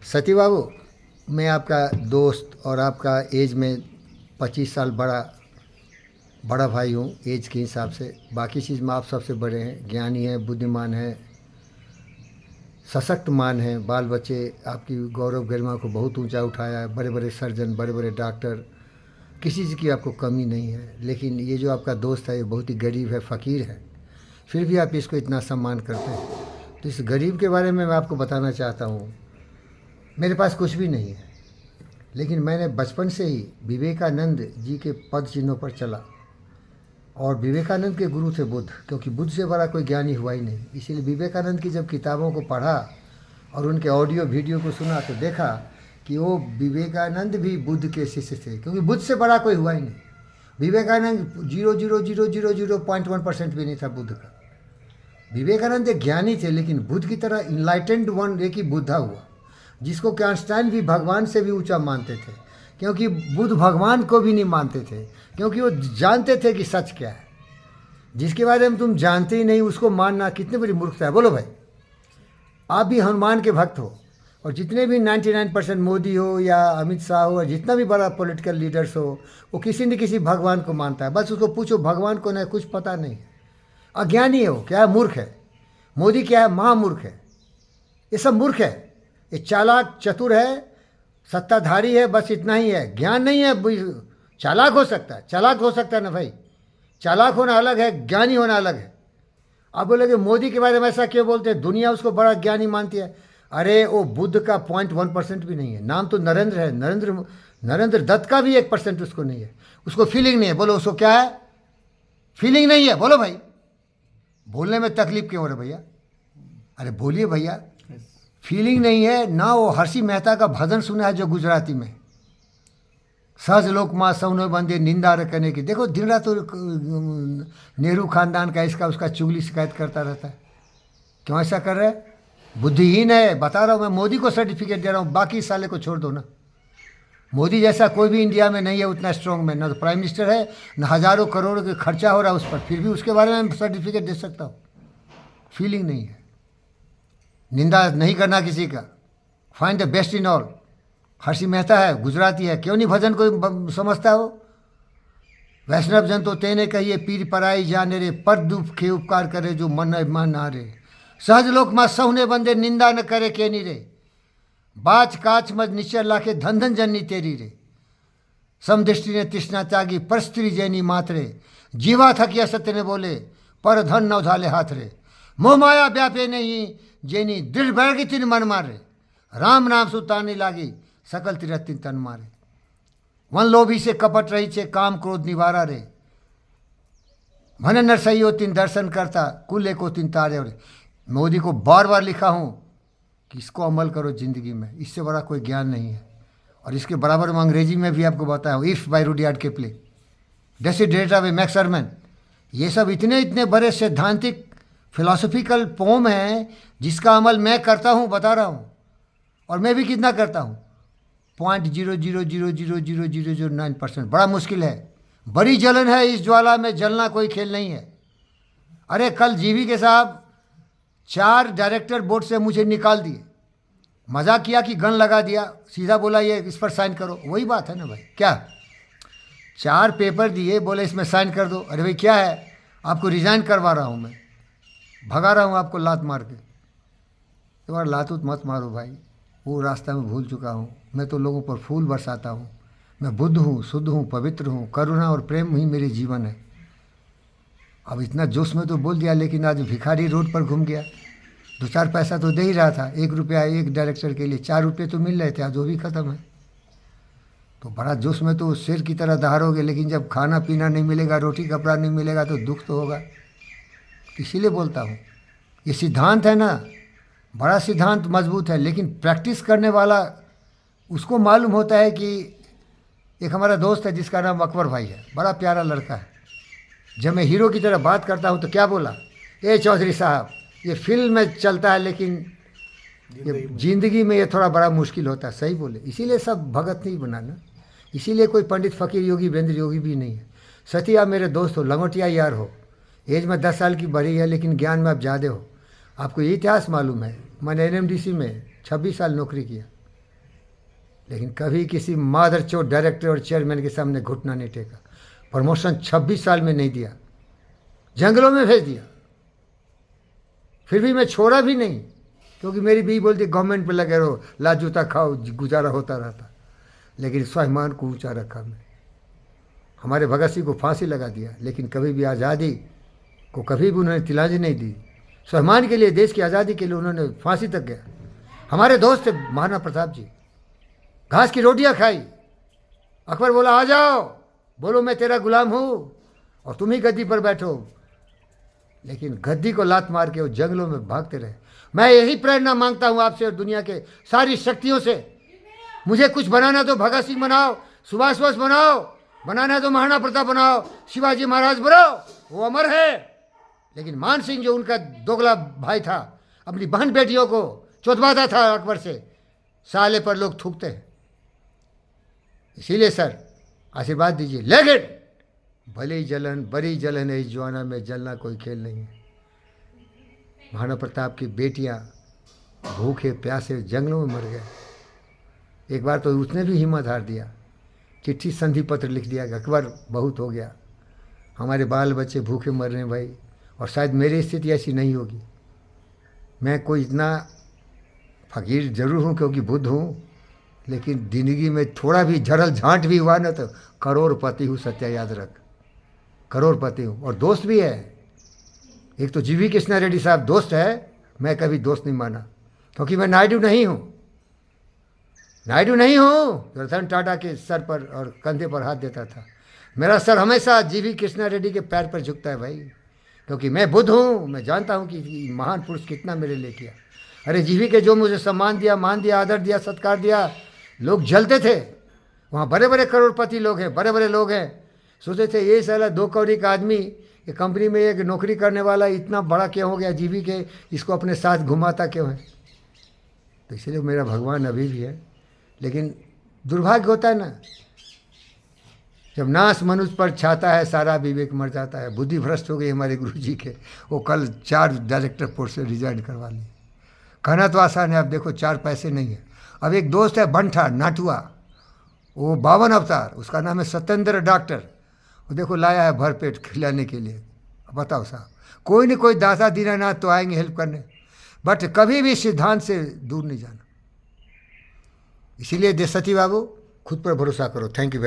सती बाबू, मैं आपका दोस्त और आपका एज में 25 साल बड़ा बड़ा भाई हूँ एज के हिसाब से। बाकी चीज़ में आप सबसे बड़े हैं, ज्ञानी हैं, बुद्धिमान हैं, सशक्त मान हैं। बाल बच्चे आपकी गौरव गरिमा को बहुत ऊंचा उठाया है। बड़े बड़े सर्जन, बड़े बड़े डॉक्टर, किसी चीज़ की आपको कमी नहीं है। लेकिन ये जो आपका दोस्त है ये बहुत ही गरीब है, फ़कीर है, फिर भी आप इसको इतना सम्मान करते हैं। तो इस गरीब के बारे में मैं आपको बताना चाहता हूँ। मेरे पास कुछ भी नहीं है, लेकिन मैंने बचपन से ही विवेकानंद जी के पद चिन्हों पर चला। और विवेकानंद के गुरु थे बुद्ध, क्योंकि बुद्ध से बड़ा कोई ज्ञानी हुआ ही नहीं। इसीलिए विवेकानंद की जब किताबों को पढ़ा और उनके ऑडियो वीडियो को सुना तो देखा कि वो विवेकानंद भी बुद्ध के शिष्य थे, क्योंकि बुद्ध से बड़ा कोई हुआ ही नहीं। विवेकानंद 0.00001% भी नहीं था बुद्ध का। विवेकानंद एक ज्ञानी थे, लेकिन बुद्ध की तरह इनलाइटेंड वन एक ही बुद्धा हुआ, जिसको कि आइंस्टाइन भी भगवान से भी ऊंचा मानते थे। क्योंकि बुद्ध भगवान को भी नहीं मानते थे, क्योंकि वो जानते थे कि सच क्या है। जिसके बारे में तुम जानते ही नहीं उसको मानना कितनी बड़ी मूर्खता है। बोलो भाई, आप भी हनुमान के भक्त हो, और जितने भी 99% मोदी हो या अमित शाह हो, या जितना भी बड़ा पॉलिटिकल लीडर्स हो, वो किसी न किसी भगवान को मानता है। बस उसको पूछो भगवान को, नहीं कुछ पता नहीं। अज्ञानी है वो, क्या है, मूर्ख है। मोदी क्या है, महामूर्ख है। ये सब मूर्ख है। ये चालाक चतुर है, सत्ताधारी है, बस इतना ही है, ज्ञान नहीं है। चालाक हो सकता है, चालाक हो सकता है ना भाई। चालाक होना अलग है, ज्ञानी होना अलग है। आप बोलोगे मोदी के बारे में ऐसा क्यों बोलते हैं, दुनिया उसको बड़ा ज्ञानी मानती है। अरे वो बुद्ध का 0.1% भी नहीं है। नाम तो नरेंद्र है, नरेंद्र दत्त का भी 1% उसको नहीं है। उसको फीलिंग नहीं है। बोलो उसको क्या है, फीलिंग नहीं है। बोलो भाई, बोलने में तकलीफ क्यों हो रहा है भैया? अरे बोलिए भैया। फीलिंग नहीं है ना। वो हर्षी मेहता का भजन सुना है जो गुजराती में, सहज लोक माँ सौने बंदे निंदा रखने की। देखो दिन रात तो नेहरू खानदान का इसका उसका चुगली शिकायत करता रहता है। क्यों ऐसा कर रहा है? बुद्धिहीन है, बता रहा हूँ मैं। मोदी को सर्टिफिकेट दे रहा हूँ, बाकी साले को छोड़ दो ना। मोदी जैसा कोई भी इंडिया में नहीं है उतना स्ट्रॉन्ग में। ना तो प्राइम मिनिस्टर है, ना हज़ारों करोड़ के खर्चा हो रहा है उस पर, फिर भी उसके बारे में सर्टिफिकेट दे सकता हूँ। फीलिंग नहीं है, निंदा नहीं करना किसी का। Find the best in all. Harshi Mehta है, गुजराती है, क्यों नहीं भजन को समझता हो? वैष्णव जन तो तेने कहिए पीर पराई जाने रे, पर दुख के उपकार करे जो मन मान रे। सहज लोक माँ सहुने बंदे निंदा न करे के नी रे, बाच काच मज निश्चय लाखे धन धन जननी तेरी रे। समदृष्टि ने तृष्णा त्यागी पर स्त्री जैनी मातरे, जीवा थकिया सत्य ने बोले पर धन न उधाले हाथ रे। मोह माया व्यापे नहीं जेनी दृढ़ बैठ तीन मन मारे, राम नाम सुतानी लागी सकल तीरथ तन मारे। वन लोभी से कपट रही छे काम क्रोध निवारा रे, मन नर सही हो तीन दर्शन करता कुल्ले को तीन तारे रे। मोदी को बार बार लिखा हूँ कि इसको अमल करो ज़िंदगी में, इससे बड़ा कोई ज्ञान नहीं है। और इसके बराबर में अंग्रेजी में भी आपको बताया हूँ, if by Rudyard Kipling, Desiderata by Max Ehrmann. ये सब इतने इतने बड़े सैद्धांतिक फिलॉसफिकल पोम हैं जिसका अमल मैं करता हूँ, बता रहा हूँ। और मैं भी कितना करता हूँ, 0.0000009%। बड़ा मुश्किल है, बड़ी जलन है इस ज्वाला में, जलना कोई खेल नहीं है। अरे कल जीवी के साहब 4 डायरेक्टर बोर्ड से मुझे निकाल दिए। मजाक किया कि गन लगा दिया, सीधा बोला ये इस पर साइन करो। वही बात है ना भाई, क्या 4 पेपर दिए, बोले इसमें साइन कर दो। अरे भाई क्या है, आपको रिज़ाइन करवा रहा हूँ मैं, भगा रहा हूँ आपको लात मार के। एक बार लातूत मत मारो भाई, वो रास्ता मैं भूल चुका हूँ। मैं तो लोगों पर फूल बरसाता हूँ। मैं बुद्ध हूँ, शुद्ध हूँ, पवित्र हूँ, करुणा और प्रेम ही मेरे जीवन है। अब इतना जोश में तो बोल दिया, लेकिन आज भिखारी रोड पर घूम गया। 2-4 पैसा तो दे ही रहा था, 1 रुपया एक डायरेक्टर के लिए, 4 रुपये तो मिल रहे थे, आज वो भी ख़त्म है। तो बड़ा जोश में तो शेर की तरह दहाड़ोगे, लेकिन जब खाना पीना नहीं मिलेगा, रोटी कपड़ा नहीं मिलेगा तो दुख तो होगा। इसीलिए बोलता हूँ, ये सिद्धांत है ना, बड़ा सिद्धांत मजबूत है, लेकिन प्रैक्टिस करने वाला उसको मालूम होता है कि। एक हमारा दोस्त है जिसका नाम अकबर भाई है, बड़ा प्यारा लड़का है। जब मैं हीरो की तरह बात करता हूँ तो क्या बोला, ए चौधरी साहब ये फिल्म में चलता है, लेकिन ये जिंदगी में ये थोड़ा बड़ा मुश्किल होता है। सही बोले, इसीलिए सब भगत नहीं बनाना, इसीलिए कोई पंडित फ़कीर योगी वीरेंद्र योगी भी नहीं है। सती आप मेरे दोस्त हो, लंगोटिया यार हो, एज में 10 साल की बड़ी है, लेकिन ज्ञान में आप ज़्यादा हो। आपको ये इतिहास मालूम है, मैंने एनएमडीसी में 26 साल नौकरी किया। लेकिन कभी किसी मादरचोद डायरेक्टर और चेयरमैन के सामने घुटना नहीं टेका। प्रमोशन 26 साल में नहीं दिया, जंगलों में भेज दिया। फिर भी मैं छोड़ा भी नहीं, क्योंकि मेरी बीवी बोलती गवर्नमेंट पे लगे रहो, ला जूता खाओ, गुजारा होता रहता। लेकिन स्वाभिमान को ऊंचा रखा मैं। हमारे भगत सिंह को फांसी लगा दिया, लेकिन कभी भी आज़ादी को कभी भी उन्होंने तिलांजलि नहीं दी। स्वाभिमान के लिए, देश की आज़ादी के लिए उन्होंने फांसी तक गया। हमारे दोस्त थे महाराणा प्रताप जी, घास की रोटियां खाई। अकबर बोला आ जाओ, बोलो मैं तेरा गुलाम हूँ और तुम ही गद्दी पर बैठो, लेकिन गद्दी को लात मार के वो जंगलों में भागते रहे। मैं यही प्रेरणा मांगता हूँ आपसे और दुनिया के सारी शक्तियों से। मुझे कुछ बनाना तो भगत सिंह बनाओ, सुभाष बोस बनाओ, बनाना तो महाराणा प्रताप बनाओ, शिवाजी महाराज बनाओ, वो अमर है। लेकिन मान सिंह जो उनका दोगला भाई था, अपनी बहन बेटियों को चौथवाता था अकबर से, साले पर लोग थूकते हैं। इसीलिए सर आशीर्वाद दीजिए। लेकिन भली जलन बड़ी जलन है, इस जवाना में जलना कोई खेल नहीं है। महाराणा प्रताप की बेटियां भूखे प्यासे जंगलों में मर गए। एक बार तो उसने भी हिम्मत हार दिया, चिट्ठी संधि पत्र लिख दिया कि अकबर बहुत हो गया, हमारे बाल बच्चे भूखे मर रहे हैं भाई, और शायद मेरी स्थिति ऐसी नहीं होगी। मैं कोई इतना फकीर जरूर हूँ क्योंकि बुद्ध हूँ, लेकिन जिंदगी में थोड़ा भी झड़ल झांट भी हुआ ना तो करोड़पति हूँ, सत्या याद रख, करोड़पति हूँ। और दोस्त भी है। एक तो जीवी कृष्णा रेड्डी साहब दोस्त है, मैं कभी दोस्त नहीं माना, क्योंकि मैं नायडू नहीं हूँ। नायडू नहीं हूँ रतन टाटा के सर पर और कंधे पर हाथ देता था। मेरा सर हमेशा जीवी कृष्णा रेड्डी के पैर पर झुकता है भाई, क्योंकि मैं बुद्ध हूँ। मैं जानता हूँ कि महान पुरुष कितना मेरे लिए किया। अरे जीवी के जो मुझे सम्मान दिया, मान दिया, आदर दिया, सत्कार दिया, लोग जलते थे। वहाँ बड़े बड़े करोड़पति लोग हैं, बड़े बड़े लोग हैं। सोचते थे ये साला 2 कौड़ी का आदमी, ये कंपनी में एक नौकरी करने वाला इतना बड़ा क्यों हो गया, जीवी के इसको अपने साथ घुमाता क्यों है। तो इसलिए मेरा भगवान अभी भी है। लेकिन दुर्भाग्य होता है ना, जब नाश मनुष्य पर छाता है सारा विवेक मर जाता है। बुद्धि भ्रष्ट हो गई हमारे गुरु जी के। वो कल 4 डायरेक्टर पोस्ट से रिजाइन करवा लिए। कहना तो आसान है, अब देखो 4 पैसे नहीं है। अब एक दोस्त है बंठा नाटुआ, वो 52 अवतार, उसका नाम है सत्येंद्र डॉक्टर, वो देखो लाया है भरपेट खिलाने के लिए। बताओ साहब, कोई न कोई दाता दीनानाथ तो आएंगे हेल्प करने, बट कभी भी सिद्धांत से दूर नहीं जाना। इसीलिए देशती बाबू खुद पर भरोसा करो। Thank you very